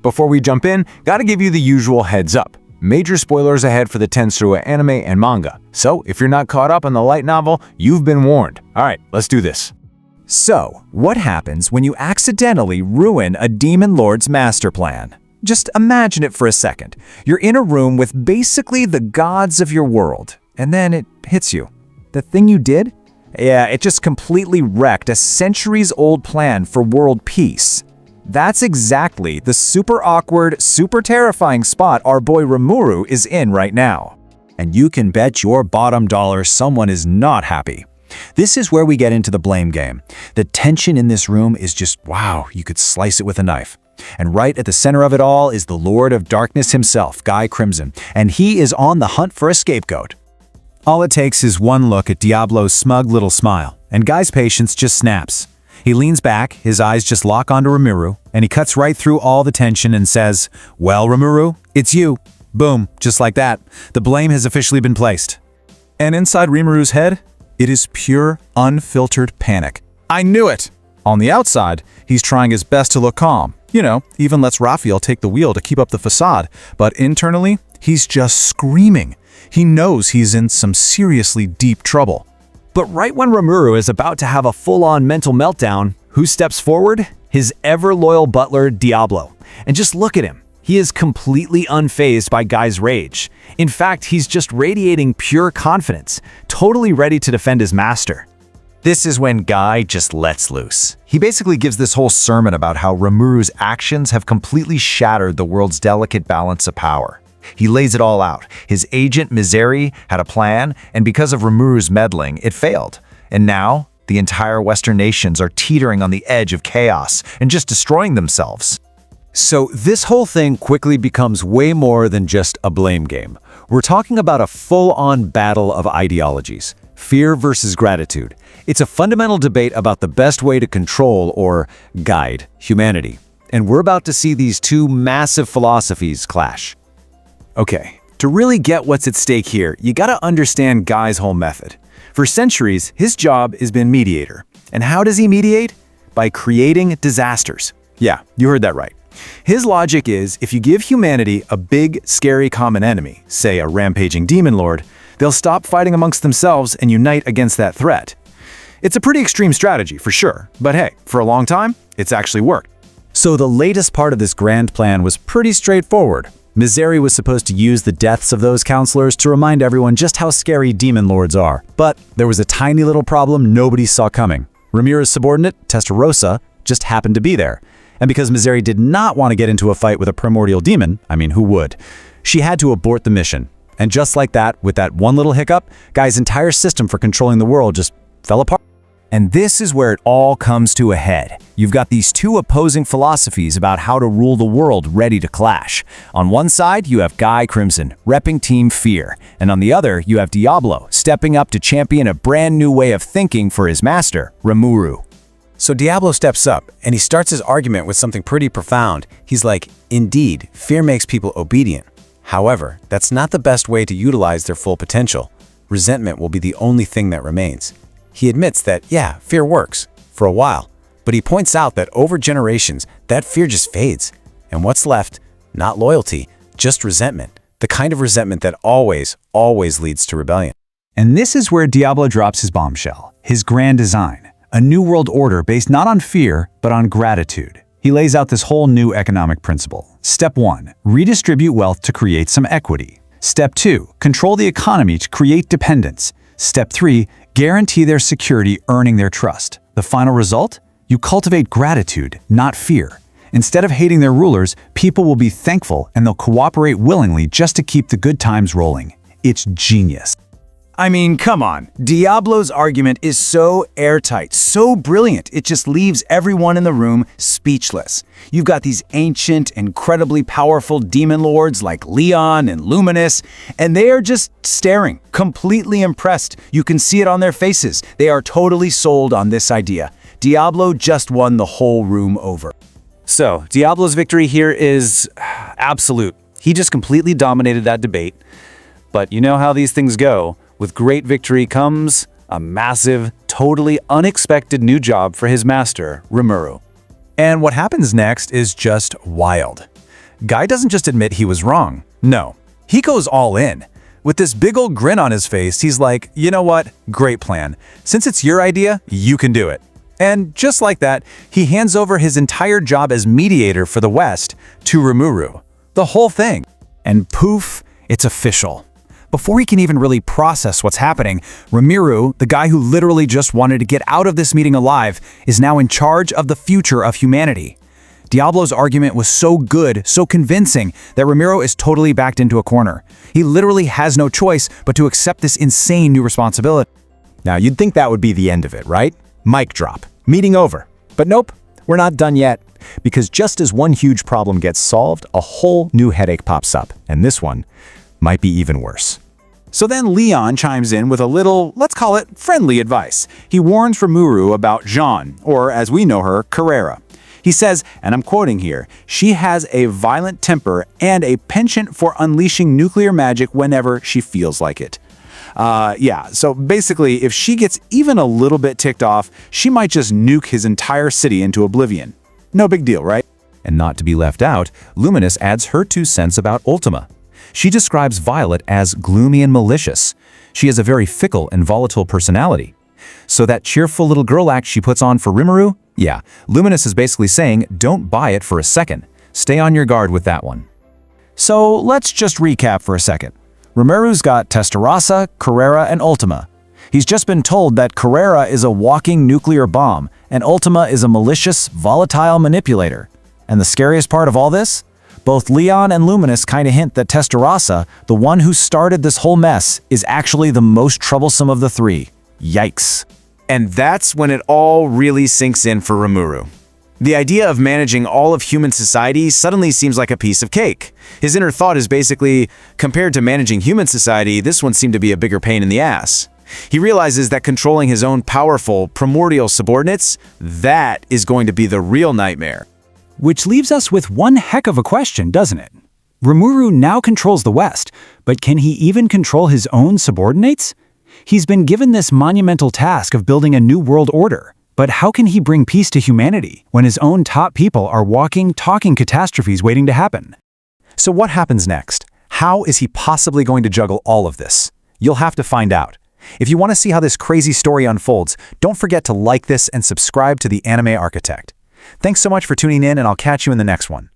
before we jump in, gotta give you the usual heads up. Major spoilers ahead for the Tensura anime and manga, so if you're not caught up on the light novel, you've been warned. Alright, let's do this. So, what happens when you accidentally ruin a demon lord's master plan? Just imagine it for a second. You're in a room with basically the gods of your world, and then it hits you. The thing you did? Yeah, it just completely wrecked a centuries-old plan for world peace. That's exactly the super awkward, super terrifying spot our boy Rimuru is in right now. And you can bet your bottom dollar someone is not happy. This is where we get into the blame game. The tension in this room is just, wow, you could slice it with a knife. And right at the center of it all is the Lord of Darkness himself, Guy Crimson, and he is on the hunt for a scapegoat. All it takes is one look at Diablo's smug little smile, and Guy's patience just snaps. He leans back, his eyes just lock onto Rimuru, and he cuts right through all the tension and says, "Well, Rimuru, it's you." Boom, just like that. The blame has officially been placed. And inside Rimuru's head, it is pure, unfiltered panic. I knew it! On the outside, he's trying his best to look calm. You know, even lets Raphael take the wheel to keep up the facade. But internally, he's just screaming. He knows he's in some seriously deep trouble. But right when Rimuru is about to have a full-on mental meltdown, who steps forward? His ever-loyal butler, Diablo. And just look at him. He is completely unfazed by Guy's rage. In fact, he's just radiating pure confidence, totally ready to defend his master. This is when Guy just lets loose. He basically gives this whole sermon about how Rimuru's actions have completely shattered the world's delicate balance of power. He lays it all out. His agent, Mizeri, had a plan, and because of Rimuru's meddling, it failed. And now, the entire Western nations are teetering on the edge of chaos and just destroying themselves. So this whole thing quickly becomes way more than just a blame game. We're talking about a full-on battle of ideologies. Fear versus gratitude. It's a fundamental debate about the best way to control or guide humanity. And we're about to see these two massive philosophies clash. Okay, to really get what's at stake here, you gotta understand Guy's whole method. For centuries, his job has been mediator. And how does he mediate? By creating disasters. Yeah, you heard that right. His logic is, if you give humanity a big, scary common enemy, say a rampaging demon lord, they'll stop fighting amongst themselves and unite against that threat. It's a pretty extreme strategy, for sure, but hey, for a long time, it's actually worked. So the latest part of this grand plan was pretty straightforward. Mizeri was supposed to use the deaths of those counselors to remind everyone just how scary demon lords are. But there was a tiny little problem nobody saw coming. Rimuru's subordinate, Testarossa, just happened to be there. And because Mizeri did not want to get into a fight with a primordial demon, I mean, who would? She had to abort the mission. And just like that, with that one little hiccup, Guy's entire system for controlling the world just fell apart. And this is where it all comes to a head. You've got these two opposing philosophies about how to rule the world ready to clash. On one side, you have Guy Crimson, repping Team Fear. And on the other, you have Diablo, stepping up to champion a brand new way of thinking for his master, Rimuru. So Diablo steps up, and he starts his argument with something pretty profound. He's like, indeed, fear makes people obedient. However, that's not the best way to utilize their full potential. Resentment will be the only thing that remains. He admits that, yeah, fear works, for a while, but he points out that over generations, that fear just fades. And what's left? Not loyalty, just resentment. The kind of resentment that always leads to rebellion. And this is where Diablo drops his bombshell, his grand design. A new world order based not on fear, but on gratitude. He lays out this whole new economic principle. Step 1, redistribute wealth to create some equity. Step 2, control the economy to create dependence. Step 3, guarantee their security, earning their trust. The final result? You cultivate gratitude, not fear. Instead of hating their rulers, people will be thankful and they'll cooperate willingly just to keep the good times rolling. It's genius. I mean, come on. Diablo's argument is so airtight, so brilliant, it just leaves everyone in the room speechless. You've got these ancient, incredibly powerful demon lords like Leon and Luminous, and they are just staring, completely impressed. You can see it on their faces. They are totally sold on this idea. Diablo just won the whole room over. So, Diablo's victory here is absolute. He just completely dominated that debate. But you know how these things go. With great victory comes a massive, totally unexpected new job for his master, Rimuru. And what happens next is just wild. Guy doesn't just admit he was wrong. No, he goes all in. With this big old grin on his face, he's like, you know what? Great plan. Since it's your idea, you can do it. And just like that, he hands over his entire job as mediator for the West to Rimuru. The whole thing. And poof, it's official. Before he can even really process what's happening, Rimuru, the guy who literally just wanted to get out of this meeting alive, is now in charge of the future of humanity. Diablo's argument was so good, so convincing, that Rimuru is totally backed into a corner. He literally has no choice but to accept this insane new responsibility. Now, you'd think that would be the end of it, right? Mic drop. Meeting over. But nope, we're not done yet. Because just as one huge problem gets solved, a whole new headache pops up. And this one might be even worse. So then Leon chimes in with a little, let's call it, friendly advice. He warns Rimuru about Jean, or as we know her, Carrera. He says, and I'm quoting here, she has a violent temper and a penchant for unleashing nuclear magic whenever she feels like it. So basically, if she gets even a little bit ticked off, she might just nuke his entire city into oblivion. No big deal, right? And not to be left out, Luminous adds her 2 cents about Ultima. She describes Violet as gloomy and malicious. She has a very fickle and volatile personality. So that cheerful little girl act she puts on for Rimuru? Yeah, Luminous is basically saying, don't buy it for a second. Stay on your guard with that one. So let's just recap for a second. Rimuru's got Testarossa, Carrera, and Ultima. He's just been told that Carrera is a walking nuclear bomb, and Ultima is a malicious, volatile manipulator. And the scariest part of all this? Both Leon and Luminous kind of hint that Testarossa, the one who started this whole mess, is actually the most troublesome of the 3. Yikes. And that's when it all really sinks in for Rimuru. The idea of managing all of human society suddenly seems like a piece of cake. His inner thought is basically, compared to managing human society, this one seemed to be a bigger pain in the ass. He realizes that controlling his own powerful, primordial subordinates, that is going to be the real nightmare. Which leaves us with one heck of a question, doesn't it? Rimuru now controls the West, but can he even control his own subordinates? He's been given this monumental task of building a new world order. But how can he bring peace to humanity when his own top people are walking, talking catastrophes waiting to happen? So what happens next? How is he possibly going to juggle all of this? You'll have to find out. If you want to see how this crazy story unfolds, don't forget to like this and subscribe to The Anime Architect. Thanks so much for tuning in, and I'll catch you in the next one.